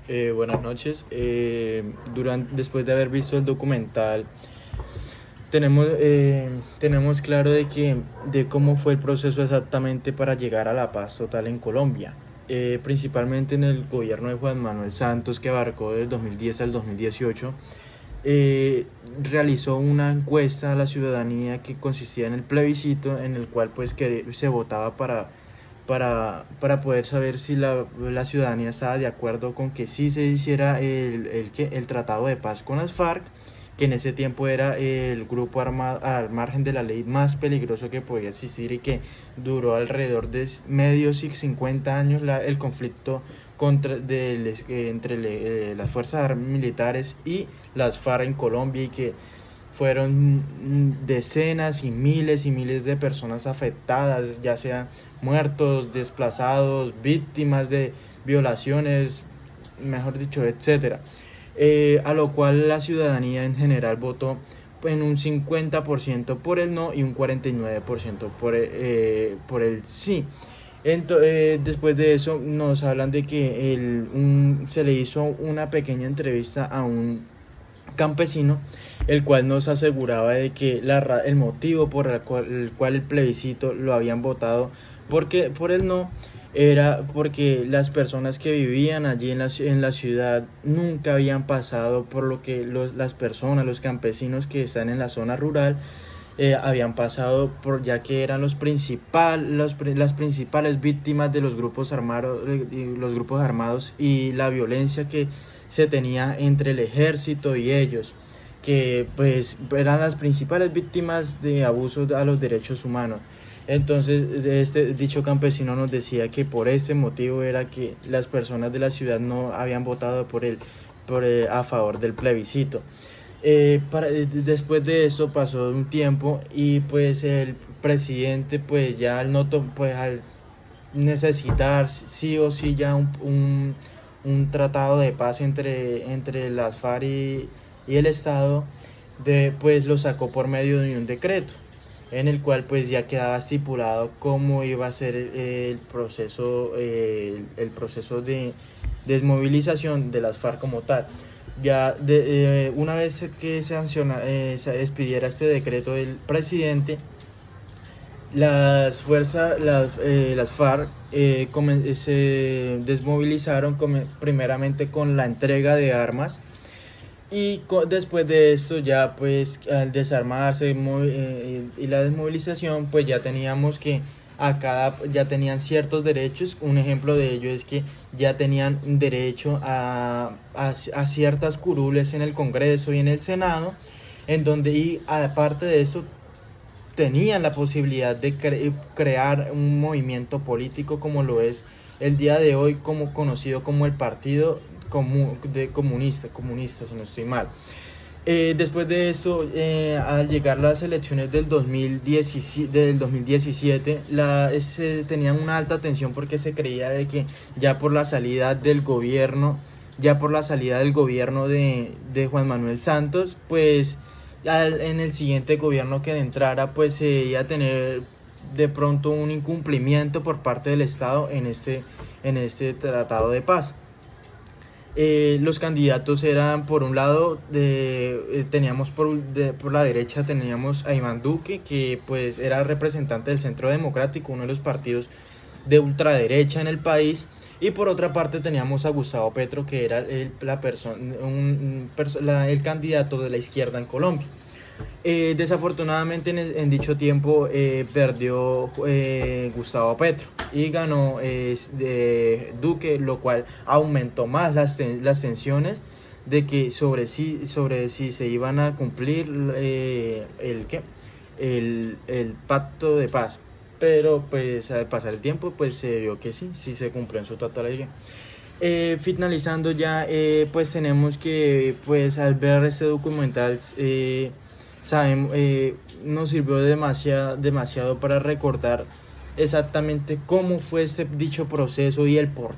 Buenas noches. Después de haber visto el documental, tenemos claro de cómo fue el proceso exactamente para llegar a la paz total en Colombia. Principalmente en el gobierno de Juan Manuel Santos, que abarcó del 2010 al 2018, eh, realizó una encuesta a la ciudadanía que consistía en el plebiscito, en el cual pues que se votaba para poder saber si la ciudadanía estaba de acuerdo con que sí se hiciera el tratado de paz con las FARC, que en ese tiempo era el grupo armado al margen de la ley más peligroso que podía existir, y que duró alrededor de medios y 50 años el conflicto entre las fuerzas militares y las FARC en Colombia, y que fueron decenas y miles de personas afectadas, ya sean muertos, desplazados, víctimas de violaciones, mejor dicho, etcétera. A lo cual la ciudadanía en general votó en un 50% por el no y un 49% por el sí. Después de eso nos hablan de que se le hizo una pequeña entrevista a un campesino, el cual nos aseguraba de que el motivo por el cual el plebiscito lo habían votado porque por el no era porque las personas que vivían allí en la ciudad nunca habían pasado por lo que los campesinos que están en la zona rural habían pasado por, ya que eran las principales víctimas de los grupos armados y la violencia que se tenía entre el ejército y ellos, que pues eran las principales víctimas de abusos a los derechos humanos. Entonces, dicho campesino nos decía que por ese motivo era que las personas de la ciudad no habían votado a favor del plebiscito. Después de eso pasó un tiempo, y pues el presidente pues ya al necesitar sí o sí ya un tratado de paz entre las FARC y el Estado, pues lo sacó por medio de un decreto, en el cual pues ya quedaba estipulado cómo iba a ser el proceso de desmovilización de las FARC como tal. Una vez que se expidiera este decreto del presidente, las FARC se desmovilizaron primeramente con la entrega de armas, y después de esto ya pues al desarmarse y la desmovilización, pues ya teníamos que ya tenían ciertos derechos. Un ejemplo de ello es que ya tenían derecho a ciertas curules en el Congreso y en el Senado, y aparte de eso tenían la posibilidad de crear un movimiento político como lo es el día de hoy, como conocido como el Partido Comunista, si no estoy mal. Después de eso, al llegar las elecciones del 2017, se tenían una alta tensión, porque se creía de que ya por la salida del gobierno de Juan Manuel Santos, pues en el siguiente gobierno que entrara, pues se iba a tener de pronto un incumplimiento por parte del Estado en este tratado de paz. Los candidatos eran, por un lado, teníamos por la derecha teníamos a Iván Duque, que pues era representante del Centro Democrático, uno de los partidos de ultraderecha en el país, y por otra parte teníamos a Gustavo Petro, que era el candidato de la izquierda en Colombia. Desafortunadamente en dicho tiempo perdió Gustavo Petro y ganó Duque, lo cual aumentó más las tensiones de que sobre si se iban a cumplir el pacto de paz. Pero pues al pasar el tiempo pues se vio que sí se cumplió en su totalidad. Finalizando ya, pues tenemos que, pues al ver este documental, nos sirvió demasiado para recordar exactamente cómo fue dicho proceso y el por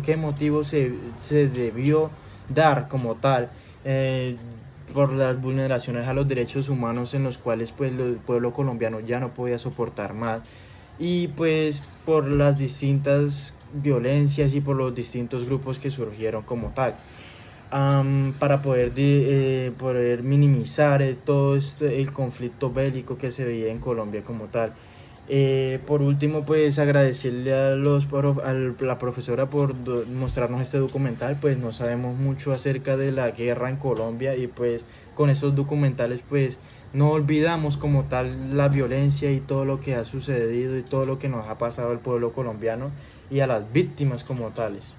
qué motivo se debió dar como tal, por las vulneraciones a los derechos humanos, en los cuales pues el pueblo colombiano ya no podía soportar más. y pues por las distintas violencias y por los distintos grupos que surgieron como tal. Para poder minimizar todo el conflicto bélico que se veía en Colombia como tal. Por último, pues agradecerle a la profesora por mostrarnos este documental. Pues no sabemos mucho acerca de la guerra en Colombia, y pues con esos documentales pues no olvidamos como tal la violencia y todo lo que ha sucedido y todo lo que nos ha pasado al pueblo colombiano y a las víctimas como tales.